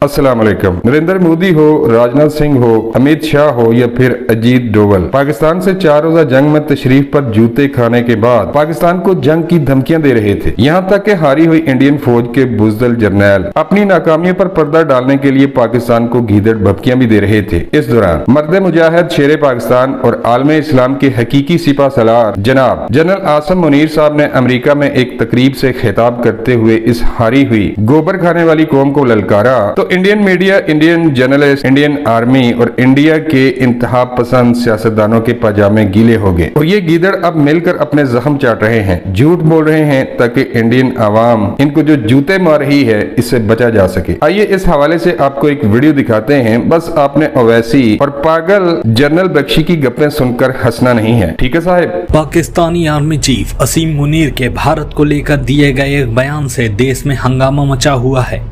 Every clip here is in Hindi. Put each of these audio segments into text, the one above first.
अस्सलाम वालेकुम। नरेंद्र मोदी हो, राजनाथ सिंह हो, अमित शाह हो या फिर अजीत डोवल, पाकिस्तान से 4 रोजा जंग में तशरीफ पर जूते खाने के बाद पाकिस्तान को जंग की धमकियां दे रहे थे। यहां तक कि हारी हुई इंडियन फौज के बुजदल जर्नैल अपनी नाकामियों पर पर्दा डालने के लिए पाकिस्तान को गीदड़ भभकियां भी दे रहे थे। इस दौरान मर्द मुजाहिद शेर पाकिस्तान और आलमे इस्लाम के हकीकी सिपा सलार जनाब जनरल आसम मुनीर साहब ने अमेरिका में एक तकरीब से खिताब करते हुए इस हारी हुई गोबर खाने वाली कौम को ललकारा तो Indian media, Indian journalist, Indian army और इंडिया के इंतहा पसंद सियासतदानों के पजामे गीले हो गए और ये गीदड़ अब मिलकर अपने जख्म चाट रहे हैं, झूठ बोल रहे हैं ताकि इंडियन आवाम इनको जो जूते मार रही है इससे बचा जा सके। आइए इस हवाले से आपको एक वीडियो दिखाते हैं। बस आपने ओवैसी और पागल जनरल बख्शी की गप्पें सुनकर हंसना नहीं है, ठीक है साहब। पाकिस्तानी आर्मी चीफ असीम मुनीर के भारत को लेकर दिए गए एक बयान से देश में हंगामा मचा हुआ है।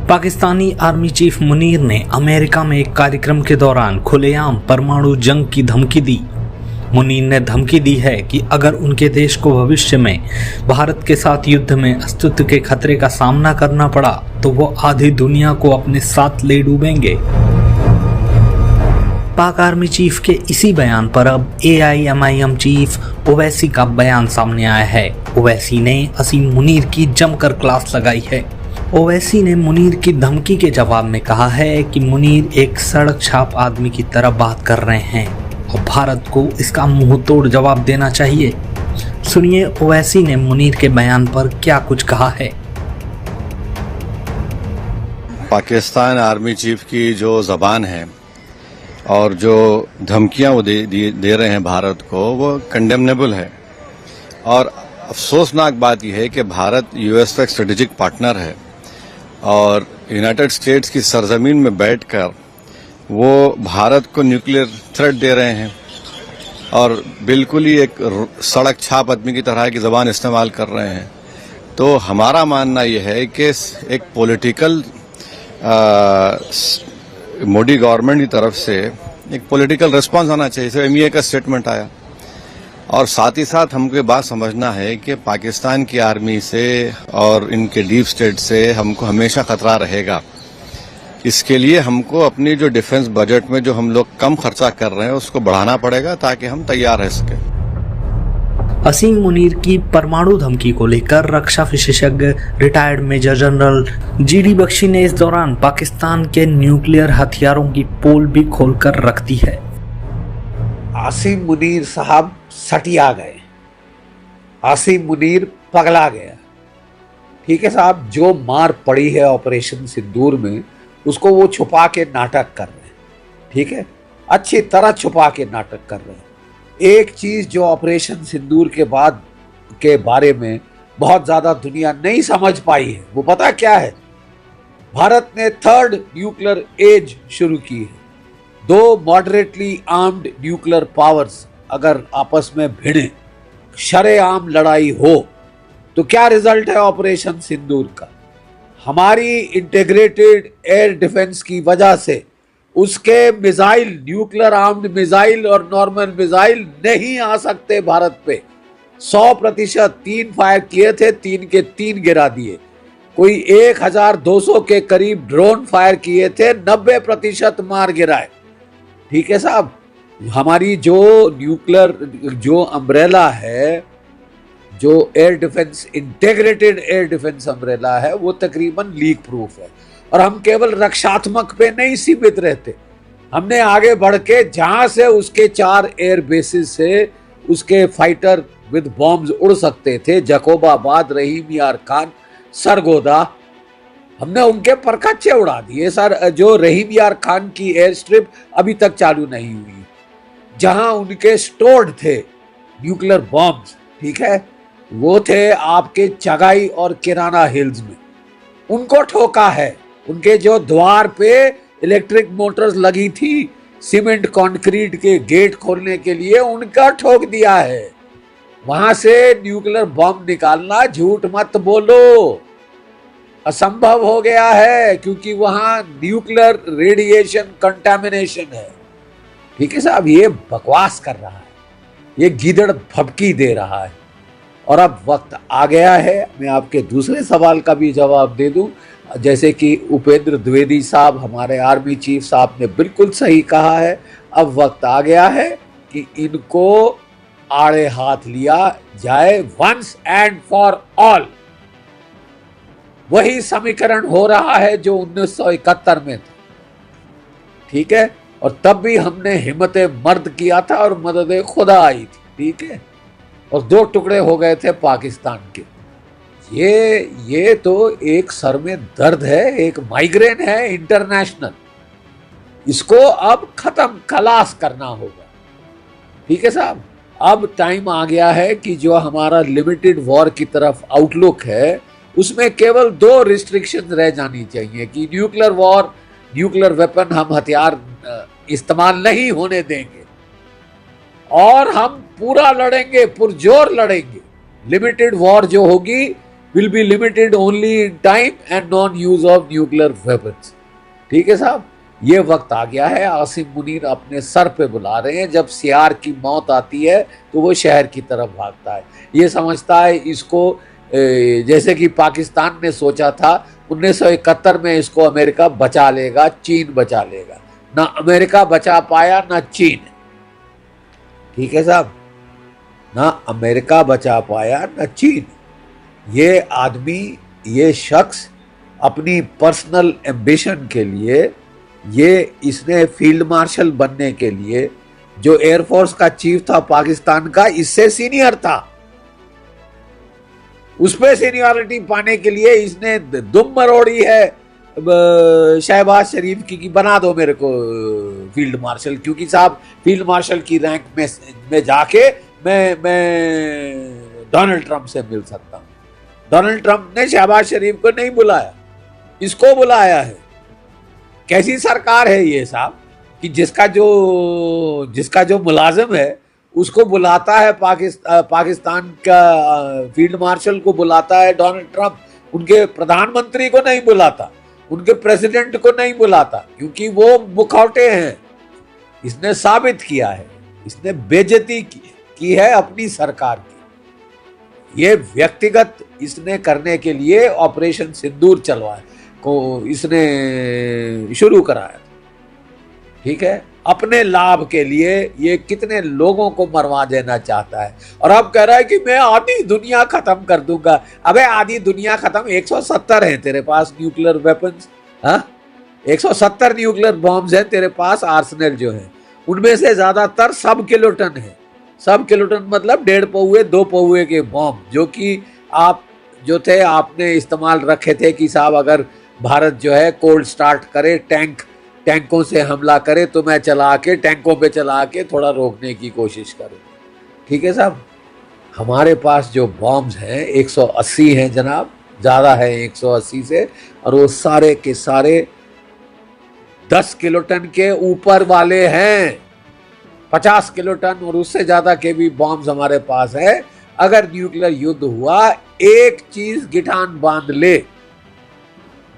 पाकिस्तानी आर्मी चीफ मुनीर ने अमेरिका में एक कार्यक्रम के दौरान खुलेआम परमाणु जंग की धमकी दी। मुनीर ने धमकी दी है कि अगर उनके देश को भविष्य में भारत के साथ युद्ध में अस्तित्व के खतरे का सामना करना पड़ा तो वो आधी दुनिया को अपने साथ ले डूबेंगे। पाक आर्मी चीफ के इसी बयान पर अब AIMIM चीफ ओवैसी का बयान सामने आया है। ओवैसी ने असीम मुनीर की जमकर क्लास लगाई है। ओवैसी ने मुनीर की धमकी के जवाब में कहा है कि मुनीर एक सड़क छाप आदमी की तरह बात कर रहे हैं और भारत को इसका मुंह तोड़ जवाब देना चाहिए। सुनिए ओवैसी ने मुनीर के बयान पर क्या कुछ कहा है। पाकिस्तान आर्मी चीफ की जो जबान है और जो धमकियां वो दे रहे हैं भारत को, वो कंडेमनेबल है। और अफसोसनाक बात यह है कि भारत यूएस का एक स्ट्रेटेजिक पार्टनर है और यूनाइटेड स्टेट्स की सरजमीन में बैठकर वो भारत को न्यूक्लियर थ्रेट दे रहे हैं और बिल्कुल ही एक सड़क छाप आदमी की तरह की जबान इस्तेमाल कर रहे हैं। तो हमारा मानना यह है कि एक पॉलिटिकल मोदी गवर्नमेंट की तरफ से एक पॉलिटिकल रिस्पांस आना चाहिए। जैसे MA का स्टेटमेंट आया और साथ ही साथ हमको ये बात समझना है कि पाकिस्तान की आर्मी से और इनके डीप स्टेट से हमको हमेशा खतरा रहेगा। इसके लिए हमको अपनी जो डिफेंस बजट में जो हम लोग कम खर्चा कर रहे हैं उसको बढ़ाना पड़ेगा ताकि हम तैयार रह सकें। असीम मुनीर की परमाणु धमकी को लेकर रक्षा विशेषज्ञ retired major general GD Bakshi ने इस दौरान पाकिस्तान के न्यूक्लियर हथियारों की पोल भी खोलकर रख दी है। आसिम मुनीर साहब सटिया गए, आसिम मुनीर पगला गया। ठीक है साहब, जो मार पड़ी है ऑपरेशन सिंदूर में उसको वो छुपा के नाटक कर रहे हैं। ठीक है, अच्छी तरह छुपा के नाटक कर रहे हैं। एक चीज जो ऑपरेशन सिंदूर के बाद के बारे में बहुत ज्यादा दुनिया नहीं समझ पाई है, वो पता क्या है? भारत ने 3rd न्यूक्लियर एज शुरू की है। 2 मॉडरेटली आर्म्ड न्यूक्लियर पावर्स अगर आपस में भिड़े, शरेआम लड़ाई हो, तो क्या रिजल्ट है ऑपरेशन सिंदूर का? हमारी इंटीग्रेटेड एयर डिफेंस की वजह से उसके मिसाइल, न्यूक्लियर आर्म्ड मिसाइल और नॉर्मल मिसाइल नहीं आ सकते भारत पे। 100% 3 फायर किए थे, 3 के 3 गिरा दिए। कोई 1200 के करीब ड्रोन फायर किए थे, 90% मार गिराए। ठीक है साहब, हमारी जो न्यूक्लियर जो अम्ब्रेला है, जो air defence, integrated air defence umbrella है, वो तकरीबन लीक प्रूफ है। और हम केवल रक्षात्मक पे नहीं सीमित रहते, हमने आगे बढ़ के जहां से उसके 4 एयर बेसिस से उसके फाइटर विद बॉम्ब्स उड़ सकते थे, जकोबाबाद, रहीम यार खान, सरगोदा, हमने उनके परखच्चे उड़ा दिए सर। जो रहीम यार खान की एयर स्ट्रिप अभी तक चालू नहीं हुई, जहां उनके स्टोर्ड थे न्यूक्लियर बॉम्ब्स, ठीक है, वो थे आपके चगाई और किराना हिल्स में, उनको ठोका है। उनके जो द्वार पे इलेक्ट्रिक मोटर्स लगी थी सीमेंट कंक्रीट के गेट खोलने के लिए, उनका ठोक दिया है। वहां से न्यूक्लियर बॉम्ब निकालना, झूठ मत बोलो, असंभव हो गया है, क्योंकि वहां न्यूक्लियर रेडिएशन कंटामिनेशन है। ठीक है साहब, ये बकवास कर रहा है, ये गीदड़ भभकी दे रहा है। और अब वक्त आ गया है, मैं आपके दूसरे सवाल का भी जवाब दे दूं जैसे कि उपेंद्र द्विवेदी साहब, हमारे आर्मी चीफ साहब ने बिल्कुल सही कहा है, अब वक्त आ गया है कि इनको आड़े हाथ लिया जाए वंस एंड फॉर ऑल। वही समीकरण हो रहा है जो 1971 में था, ठीक है, और तब भी हमने हिम्मत मर्द किया था और मदद खुदा आई थी, ठीक है, और 2 टुकड़े हो गए थे पाकिस्तान के। ये तो एक सर में दर्द है, एक माइग्रेन है इंटरनेशनल, इसको अब खत्म खलास करना होगा, ठीक है साहब। अब टाइम आ गया है कि जो हमारा लिमिटेड वॉर की तरफ आउटलुक है उसमें केवल 2 रिस्ट्रिक्शन रह जानी चाहिए कि न्यूक्लियर वॉर, न्यूक्लियर वेपन, हम हथियार इस्तेमाल नहीं होने देंगे और हम पूरा लड़ेंगे, पुरजोर लड़ेंगे। लिमिटेड वॉर जो होगी will be limited only in time and non use of nuclear weapons, ठीक है साहब। ये वक्त आ गया है, आसिम मुनीर अपने सर पे बुला रहे हैं। जब सियार की मौत आती है तो वो शहर की तरफ भागता है, ये समझता है इसको, जैसे कि पाकिस्तान ने सोचा था 1971 में इसको अमेरिका बचा लेगा, चीन बचा लेगा, ना अमेरिका बचा पाया ना चीन, ठीक है साहब, ना अमेरिका बचा पाया ना चीन। ये आदमी, ये शख्स अपनी पर्सनल एम्बिशन के लिए, ये इसने फील्ड मार्शल बनने के लिए, जो एयरफोर्स का चीफ था पाकिस्तान का, इससे सीनियर था, उस पे सीनियरिटी पाने के लिए इसने दुम मरोड़ी है शहबाज शरीफ की कि बना दो मेरे को फील्ड मार्शल, क्योंकि साहब फील्ड मार्शल की रैंक में जाके मैं डोनाल्ड ट्रंप से मिल सकता हूं। डोनाल्ड ट्रंप ने शहबाज शरीफ को नहीं बुलाया, इसको बुलाया है। कैसी सरकार है ये साहब कि जिसका जो मुलाजिम है उसको बुलाता है पाकिस्तान का फील्ड मार्शल को बुलाता है डोनाल्ड ट्रंप, उनके प्रधानमंत्री को नहीं बुलाता, उनके प्रेसिडेंट को नहीं बुलाता, क्योंकि वो मुखौटे हैं। इसने साबित किया है, इसने बेइज्जती की है अपनी सरकार की। ये व्यक्तिगत इसने करने के लिए ऑपरेशन सिंदूर चलवाया को इसने शुरू कराया, ठीक है, अपने लाभ के लिए। ये कितने लोगों को मरवा देना चाहता है और अब कह रहा है कि मैं आधी दुनिया खत्म कर दूंगा। अबे आधी दुनिया खत्म, 170 है तेरे पास न्यूक्लियर वेपन्स, हाँ 170 न्यूक्लियर बॉम्ब्स हैं तेरे पास, आर्सेनल जो है उनमें से ज्यादातर सब किलोटन है। सब किलोटन मतलब 1.5 पौवे 2 पौवे के बॉम्ब, जो कि आप जो थे आपने इस्तेमाल रखे थे कि साहब अगर भारत जो है कोल्ड स्टार्ट करे, टैंकों से हमला करे तो मैं टैंकों पे चला के थोड़ा रोकने की कोशिश करूं, ठीक है साहब। हमारे पास जो बॉम्ब्स हैं 180 हैं जनाब, ज़्यादा है 180 से, और वो सारे के सारे 10 किलोटन के ऊपर वाले हैं। 50 किलोटन और उससे ज़्यादा के भी बॉम्ब्स हमारे पास है। अगर न्यूक्लियर युद्ध हुआ, एक चीज गिठान बांध ले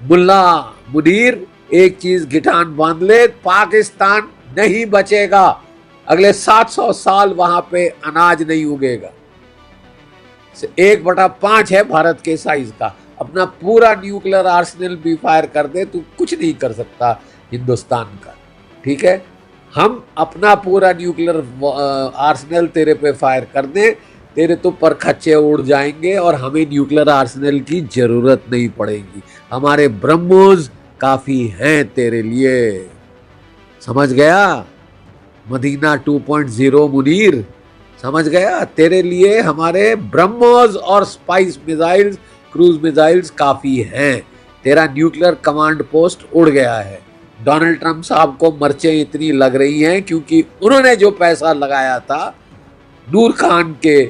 मुल्ला मुनीर, एक चीज गिठान बांध ले, पाकिस्तान नहीं बचेगा। अगले 700 साल वहां पे अनाज नहीं उगेगा। 1/5 है भारत के साइज का। अपना पूरा न्यूक्लियर आर्सेनल भी फायर कर दे तो कुछ नहीं कर सकता हिंदुस्तान का, ठीक है। हम अपना पूरा न्यूक्लियर आर्सेनल तेरे पे फायर कर दे, तेरे तो परखच्चे उड़ जाएंगे और हमें न्यूक्लियर आर्सेनल की जरूरत नहीं पड़ेगी। हमारे ब्रह्मोस काफी हैं तेरे लिए, समझ गया? मदीना 2.0 मुनीर, समझ गया? तेरे लिए हमारे ब्रह्मोस और स्पाइस मिसाइल्स, क्रूज मिसाइल्स काफी हैं। तेरा न्यूक्लियर कमांड पोस्ट उड़ गया है। डोनाल्ड ट्रंप साहब को मर्चें इतनी लग रही हैं क्योंकि उन्होंने जो पैसा लगाया था नूर खान के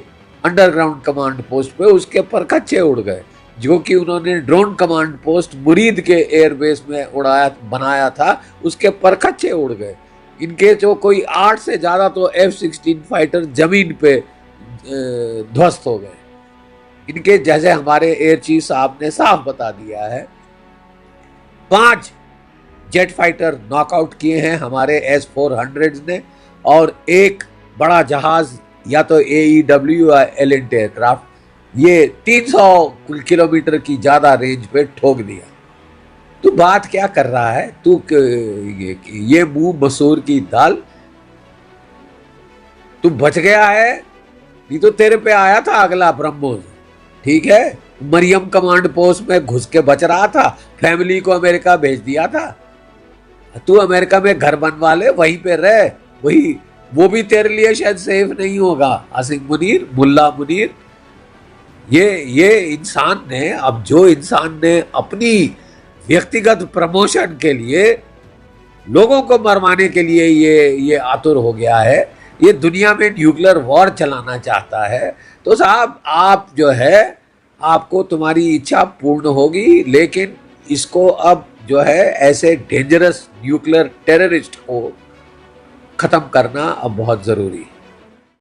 अंडरग्राउंड कमांड पोस्ट पे, उसके परखच्चे उड़ गए। जो कि उन्होंने ड्रोन कमांड पोस्ट मुरीद के एयरबेस में बनाया था, उसके परखच्चे उड़ गए। इनके जो कोई 8 से ज़्यादा तो F-16 फाइटर जमीन पे ध्वस्त हो गए। इनके जैसे हमारे एयर चीफ साहब ने साफ बता दिया है, 5 जेट फाइटर नॉकआउट किए हैं हमारे S-400 ने, और एक बड़ा जहाज या तो AEW या एलिंट एयरक्राफ्ट, ये 300 किलोमीटर की ज़्यादा रेंज पे ठोक दिया। तू बात क्या कर रहा है, तू ये मुंह मसूर की दाल, तू बच गया है, नहीं तो तेरे पे आया था अगला ब्रह्मोस। ठीक है, मरियम कमांड पोस्ट में घुस के बच रहा था, फैमिली को अमेरिका भेज दिया था। तू अमेरिका में घर बनवा ले, वहीं पे रह, वही वो भी तेरे लिए शायद सेफ नहीं होगा। आसिम मुनीर, मुल्ला मुनीर, ये इंसान ने, अब जो इंसान ने अपनी व्यक्तिगत प्रमोशन के लिए लोगों को मरवाने के लिए ये आतुर हो गया है, ये दुनिया में न्यूक्लियर वॉर चलाना चाहता है, तो साहब आप जो है, आपको तुम्हारी इच्छा पूर्ण होगी, लेकिन इसको अब जो है ऐसे डेंजरस न्यूक्लियर टेररिस्ट को खत्म करना अब बहुत जरूरी है।